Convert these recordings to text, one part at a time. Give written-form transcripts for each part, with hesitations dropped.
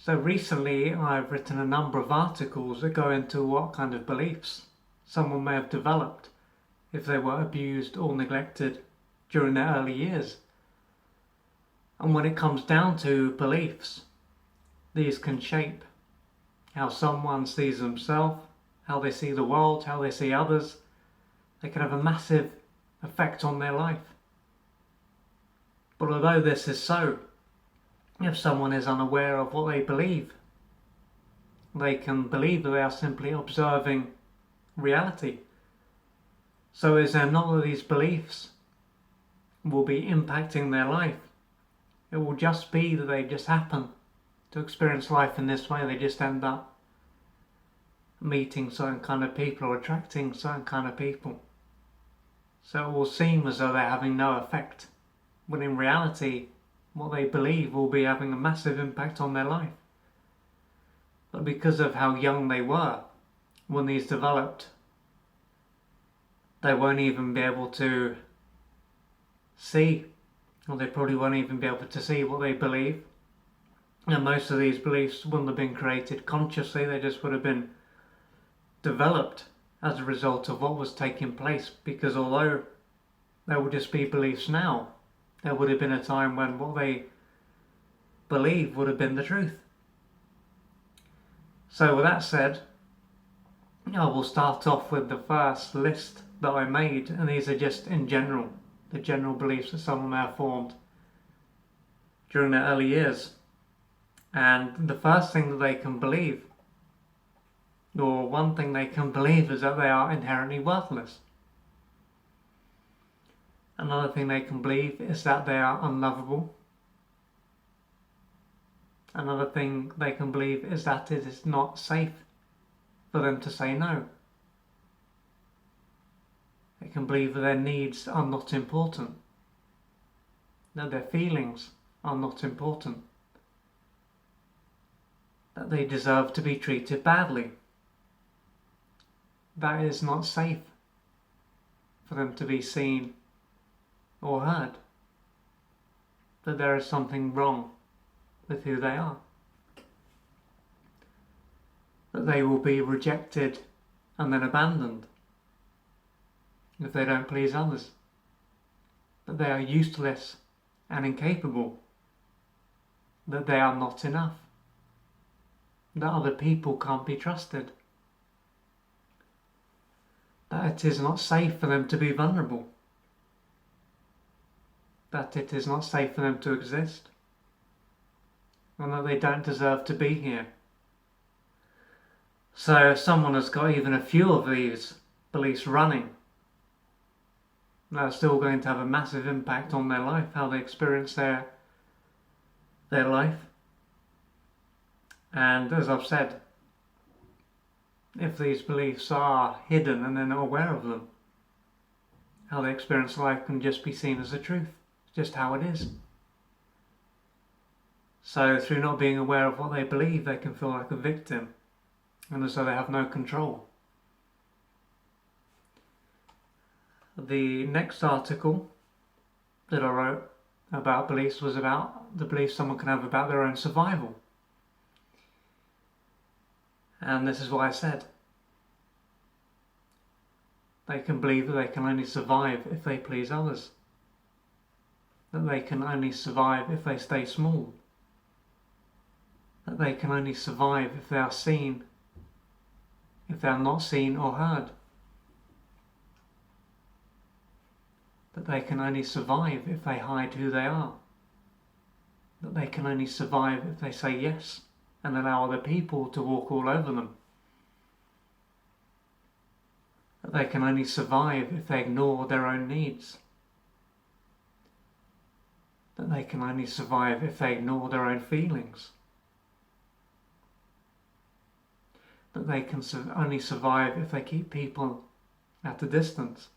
So recently I've written a number of articles that go into what kind of beliefs someone may have developed if they were abused or neglected during their early years. And when it comes down to beliefs, these can shape how someone sees themselves, how they see the world, how they see others. They can have a massive effect on their life. But although this is so, if someone is unaware of what they believe, they can believe that they are simply observing reality. So is there not that these beliefs will be impacting their life? It will just be that they just happen to experience life in this way. They just end up meeting certain kind of people or attracting certain kind of people. So it will seem as though they're having no effect, when in reality what they believe will be having a massive impact on their life. But because of how young they were when these developed, they won't even be able to see, or they probably won't even be able to see what they believe. And most of these beliefs wouldn't have been created consciously, they just would have been developed as a result of what was taking place. Because although there will just be beliefs now, there would have been a time when what they believe would have been the truth. So with that said, I will start off with the first list that I made, and these are just in general, the general beliefs that someone may have formed during their early years. And the first thing that they can believe, or one thing they can believe, is that they are inherently worthless. Another thing they can believe is that they are unlovable. Another thing they can believe is that it is not safe for them to say no. They can believe that their needs are not important, that their feelings are not important, that they deserve to be treated badly, that it is not safe for them to be seen or heard, that there is something wrong with who they are, that they will be rejected and then abandoned if they don't please others, that they are useless and incapable, that they are not enough, that other people can't be trusted, that it is not safe for them to be vulnerable, that it is not safe for them to exist, and that they don't deserve to be here. So if someone has got even a few of these beliefs running, they're still going to have a massive impact on their life, how they experience their life. And as I've said, if these beliefs are hidden and they're not aware of them, how they experience life can just be seen as the truth. It's just how it is. So through not being aware of what they believe, they can feel like a victim and as though they have no control. The next article that I wrote about beliefs was about the belief someone can have about their own survival. And this is what I said. They can believe that they can only survive if they please others. That they can only survive if they stay small. That they can only survive if they are seen, if they are not seen or heard. That they can only survive if they hide who they are. That they can only survive if they say yes and allow other people to walk all over them. That they can only survive if they ignore their own needs. That they can only survive if they ignore their own feelings. That they can only survive if they keep people at a distance.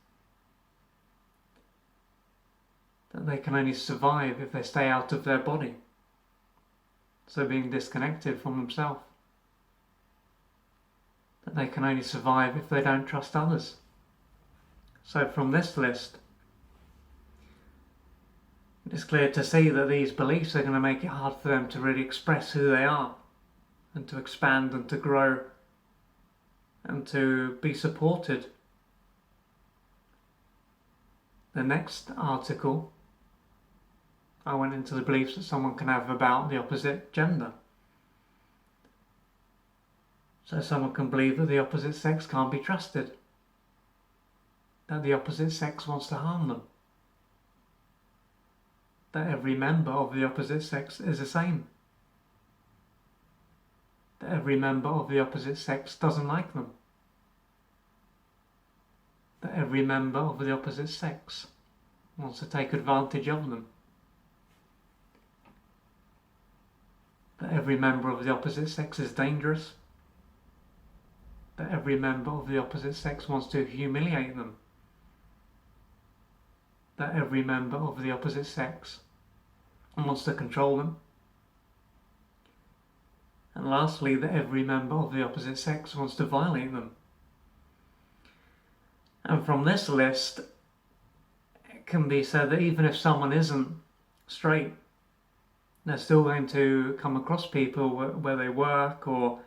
That they can only survive if they stay out of their body, so being disconnected from themselves. That they can only survive if they don't trust others. So from this list, it's clear to see that these beliefs are going to make it hard for them to really express who they are and to expand and to grow and to be supported. The next article, I went into the beliefs that someone can have about the opposite gender. So someone can believe that the opposite sex can't be trusted, that the opposite sex wants to harm them, that every member of the opposite sex is the same, that every member of the opposite sex doesn't like them, that every member of the opposite sex wants to take advantage of them, that every member of the opposite sex is dangerous, that every member of the opposite sex wants to humiliate them, that every member of the opposite sex wants to control them, and lastly, that every member of the opposite sex wants to violate them. And from this list, it can be said that even if someone isn't straight, they're still going to come across people where they work or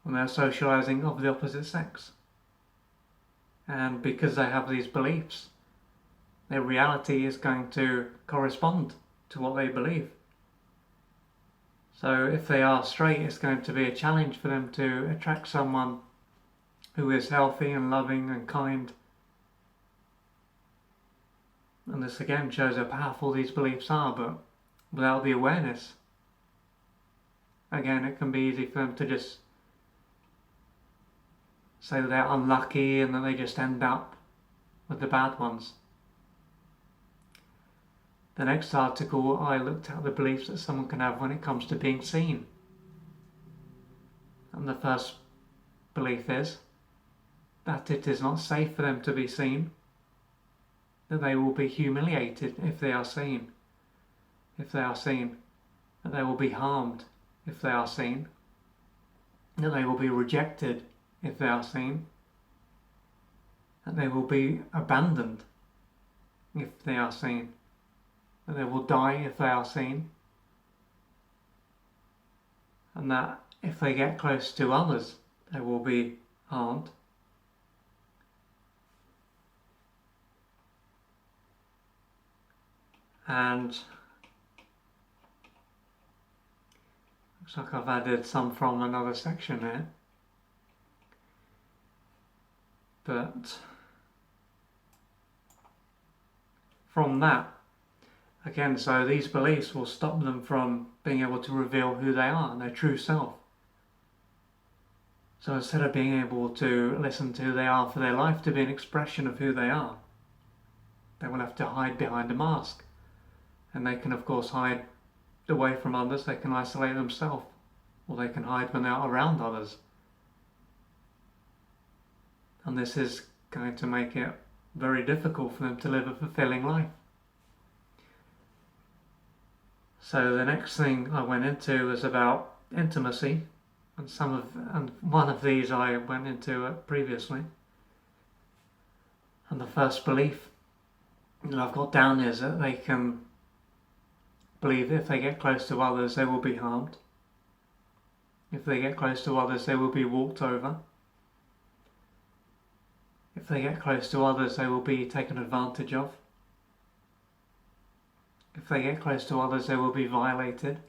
when they're socializing of the opposite sex. And because they have these beliefs, their reality is going to correspond to what they believe. So if they are straight, it's going to be a challenge for them to attract someone who is healthy and loving and kind. And this again shows how powerful these beliefs are, but without the awareness, again, it can be easy for them to just say that they're unlucky and that they just end up with the bad ones. The next article, I looked at the beliefs that someone can have when it comes to being seen. And the first belief is that it is not safe for them to be seen, that they will be humiliated if they are seen, that they will be harmed if they are seen, that they will be rejected if they are seen, that they will be abandoned if they are seen, that they will die if they are seen, and that if they get close to others, they will be harmed. And looks like I've added some from another section here. But from that, again, so these beliefs will stop them from being able to reveal who they are and their true self. So instead of being able to listen to who they are for their life to be an expression of who they are, they will have to hide behind a mask. And they can, of course, hide away from others, they can isolate themselves, or they can hide when they are around others. And this is going to make it very difficult for them to live a fulfilling life. So the next thing I went into was about intimacy, and one of these I went into previously. And the first belief that I've got down is that they can believe if they get close to others, they will be harmed. If they get close to others, they will be walked over. If they get close to others, they will be taken advantage of. If they get close to others, they will be violated.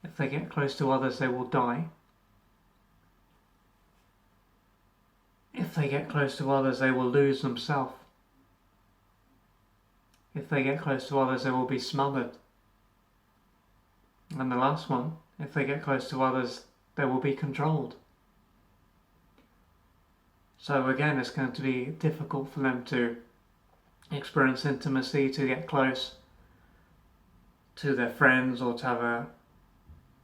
If they get close to others, they will die. If they get close to others, they will lose themselves. If they get close to others, they will be smothered. And the last one, if they get close to others, they will be controlled. So again, it's going to be difficult for them to experience intimacy, to get close to their friends or to have an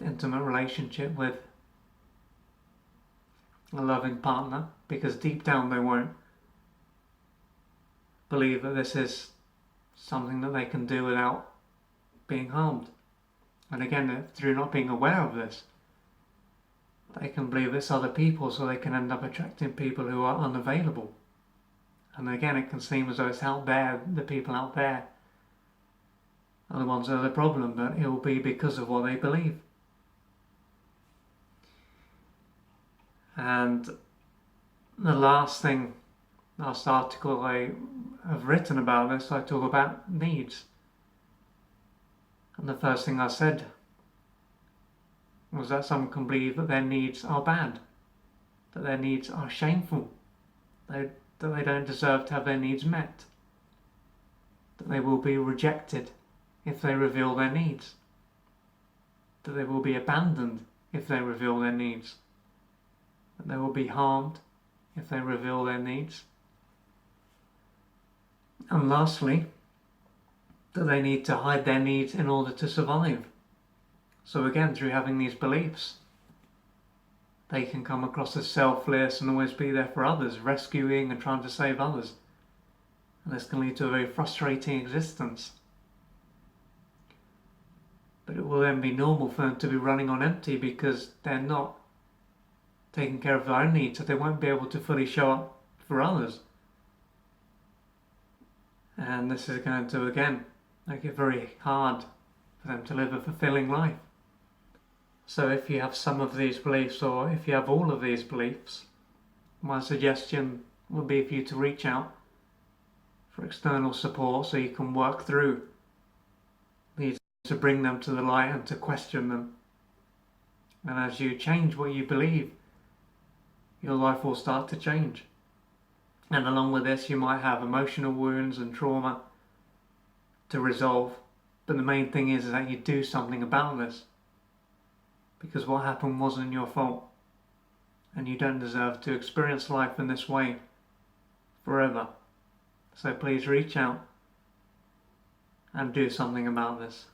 intimate relationship with a loving partner, because deep down they won't believe that this is something that they can do without being harmed. And again, through not being aware of this, they can believe it's other people, so they can end up attracting people who are unavailable. And again, it can seem as though it's out there, the people out there are the ones that are the problem, but it will be because of what they believe. And the last article I have written about this, I talk about needs. And the first thing I said was that some can believe that their needs are bad, that their needs are shameful, that they don't deserve to have their needs met, that they will be rejected if they reveal their needs, that they will be abandoned if they reveal their needs, that they will be harmed if they reveal their needs. And lastly, that they need to hide their needs in order to survive. So again, through having these beliefs, they can come across as selfless and always be there for others, rescuing and trying to save others. And this can lead to a very frustrating existence. But it will then be normal for them to be running on empty because they're not taking care of their own needs, so they won't be able to fully show up for others. And this is going to, again, make it very hard for them to live a fulfilling life. So if you have some of these beliefs, or if you have all of these beliefs, my suggestion would be for you to reach out for external support so you can work through these, to bring them to the light and to question them. And as you change what you believe, your life will start to change. And along with this, you might have emotional wounds and trauma to resolve. But the main thing is that you do something about this. Because what happened wasn't your fault. And you don't deserve to experience life in this way forever. So please reach out and do something about this.